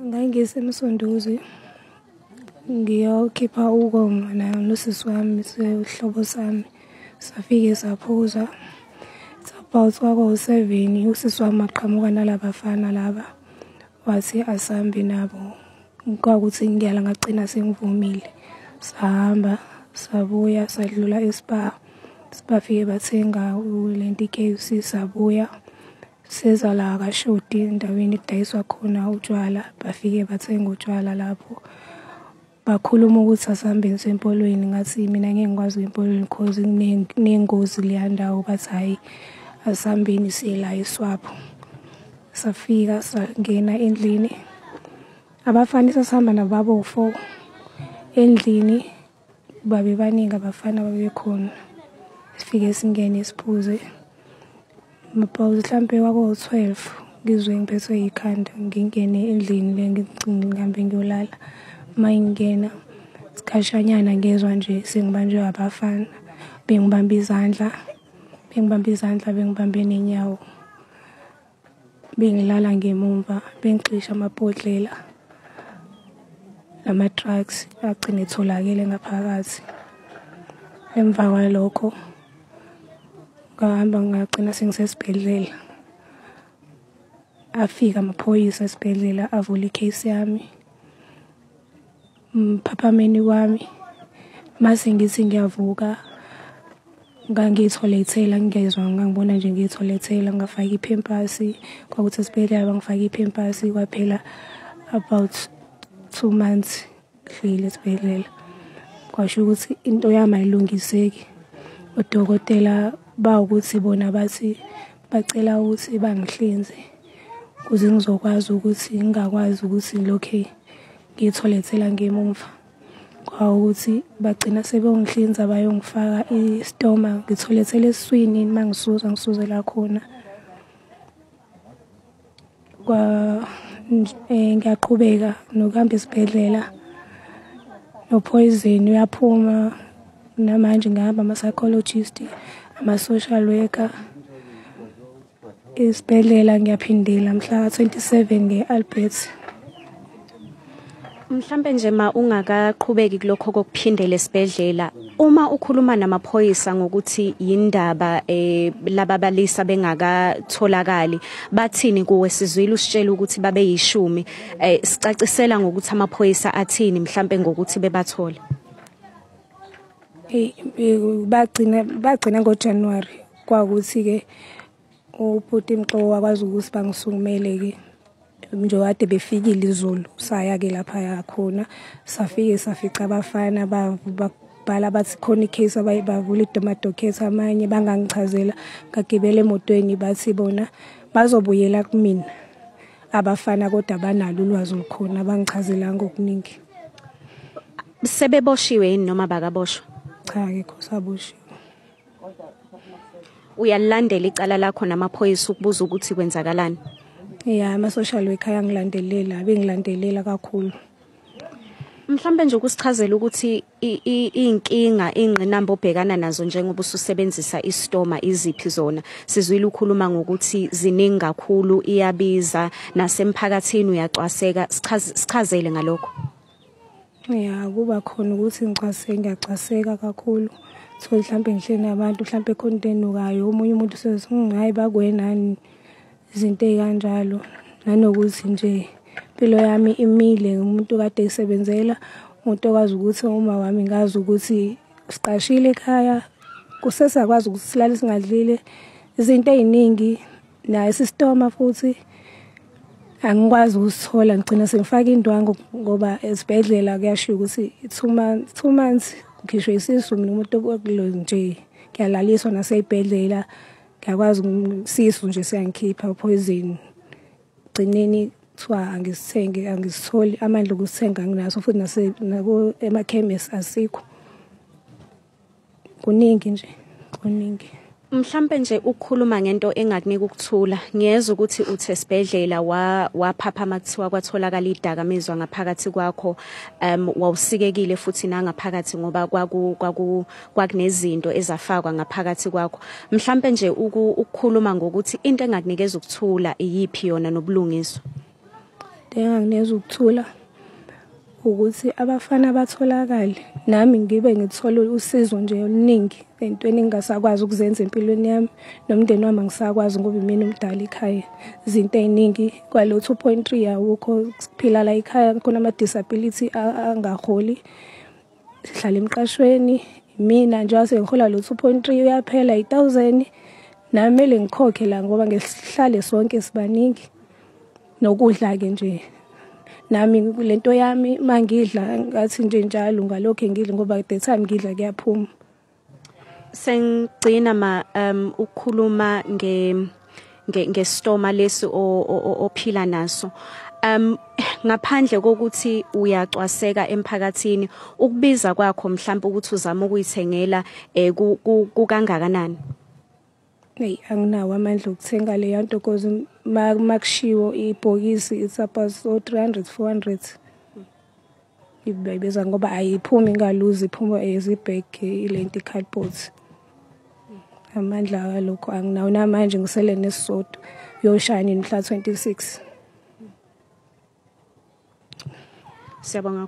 Ngangisemsonduzi ngiyokhipha ukonga nosisi wami sehlobo sami safike saphuza about kwako-7 usisi wami aqhamuka nalabafana laba wathi asambe nabo kwakuthi ngiyala ngagcina sengivumile sahamba sabuya sadlula eSpar sibafike bathenga lento KFC sabuya seza la kaShoti endaweni ekudayiswa khona utshwala bafike bathenga utshwala lapho bakhuluma ukuthi asambe empolweni ngathi mina ngeke ngikwazi empolweni because kunengozi leyandawo bathi hayi asambeni sila eSwapho safika sangena endlini abafana sasihamba nababo 4 endlini babe baningi abafana babekhona sifike singene isiphuze mapauze mhlambe kwako-12 ngizwe ngiphethwe yikhanda ngingene endlini ngihambe ngiyolala mayingena sikhashanyana ngezwe nje sengibanjwe abafana bengibamba izandla bengibambe nenyawo bengilala ngemumva bengixisha amabhodlela ama-drugs agcine etholakele ngaphakathi emva kwalokho ngahamba ngagcina sengisesibhedlela afika amaphoyisa esibhedlela avula icase yami mphaphamenyi wami mase ngithi ngiyavuka ngangitholethela ngezwe ngangibona nje ngitholethela ngafaka iphempasi kwakuthi esibhedlela bangifaka iphempasi kwaphela about 2 months nghlile esibhedlela kwasho ukuthi into yami ayilungiseki udokotela bawukuthi bona bathi bacela ukuthi bangihlinze ukuze ngizokwazi ukuthi ngingakwazi ukuthi lokho ngitholethela ngemuva kwawukuthi bagcina sebengihlinza bayongifaka istoma ngitholethele esiswini mangisuzela khona ngiyaqhubeka nokuhamba esibhedlela no poison uyaphuma namanje ngihamba ama-psychologist ama-social worker esibhedlela ngiyaphindela mhla 27 nge-Albert. Mhlambe nje ungakaqhubeki kulokho kokuphindela esibhedlela uma ukhuluma namaphoyisa ngokuthi yindaba laba balisa bengakatholakali bathini kuwe sizwile usitshela ukuthi babe yishumi sicacisela ngokuthi amaphoyisa athini mhlambe ngokuthi bebathole bagcina ngoJanuary kwakuthi ke ubhuti Mxobo wakwazi ukuthi bangisungumele ke njengade befikile izolo saya ke lapha khona safike safica abafana babhala bathi khona icase abayibavula idomadocket amanye bangangichazela ngagibela emotweni bathi bona bazobuyela kumina abafana kodwa banalo ulwazi olukhona bangichazela ngokuningi. Sebeboshiwe yini noma bakaboshwa? Cha akekho saboshiwe. Uyalandela icala lakho namaphoyisa ukubuza ukuthi kwenzakalani? Yeah, ama-social worker ayangilandelela bengilandelela kakhulu. Mhlambe nje ukusichazela ukuthi inkinga ingqinamba obhekana nazo njengoba ususebenzisa istoma iziphi zona sizwile ukhuluma ngokuthi ziningi kakhulu iyabiza nasemphakathini uyacwaseka sichazele ngalokho. Yeah, kuba khona ukuthi ngiyacwaseka kakhulu so mhlambe ngihleli nabantu mhlambe content ukayo omunye umuntu usethi hayi bakwenani izinto ezikanjalo nanokuthi nje impilo yami imile umuntu kade esebenzela umuntu okwazi ukuthi uma wami ngazi ukuthi siqashile ekhaya kusesakwazi ukuthi silale singadlile izinto eziningi naye sistoma futhi angikwazi ukusithola ngicina sengifaka indwangu ngoba esibhedlela kuyashiya ukuthi 2 months ngisho isisu mina umuntu okulo nje ngiyalaliswa naseyibhedlela ngiyakwazi ngisisu nje siyangikhipha poison gcineni kuthiwa angisitholi amandla okusithenga nginaso futhi nako emakhemisi asikho kuningi nje kuningi. Mhlambe nje ukukhuluma ngento engakunika ukuthula ngiyeza ukuthi uthe esibhedlela waphapha makuthiwa kwatholakala idakamizwa ngaphakathi kwakho wawusikekile futhi nangaphakathi ngoba kwakunezinto ezafakwa ngaphakathi kwakho mhlambe nje ukukhuluma ngokuthi into engakunikeza ukuthula iyipi yona nobulungiswa. enganginikeza ukuthula ukuthi abafana abatholakale nami ngibe ngithola usizo nje oluningi entweni engingasakwazi ukuzenza empilweni yami nomndeni wami angisakwazi ngoba mina umdala ekhaya izinto eziningi kwalo 2.3 awukho siphila la ekhaya khona ama disability angaholi sihlala emqashweni mina nje wasengihola lo 2.3 uyaphela 1000 nami mele ngikhokhe la ngoba ngesihlale sonke sibaningi nokudla ke nje nami lento yami mangidla ngathi nje njalo ngalokho ngidla ngoba at the time ngidla kuyaphuma. Sengcina ukukhuluma ngestoma lesi ophila naso. Ngaphandle kokuthi uyacwaseka emphakathini ukubiza kwakho mhlawumbe ukuthi uzama ukuyithengela kukangakanani? Hey anginawo amandla okuthenga le yanto because makushiwo ibhokisi it's about 300 400 ibeza ngoba ayiphumi ngaluzi iphuma ezibag ilento cardboard. Amandla alokho anginawo namanje ngisele nesisodwa yoshaya mhla 26. Siyabonga.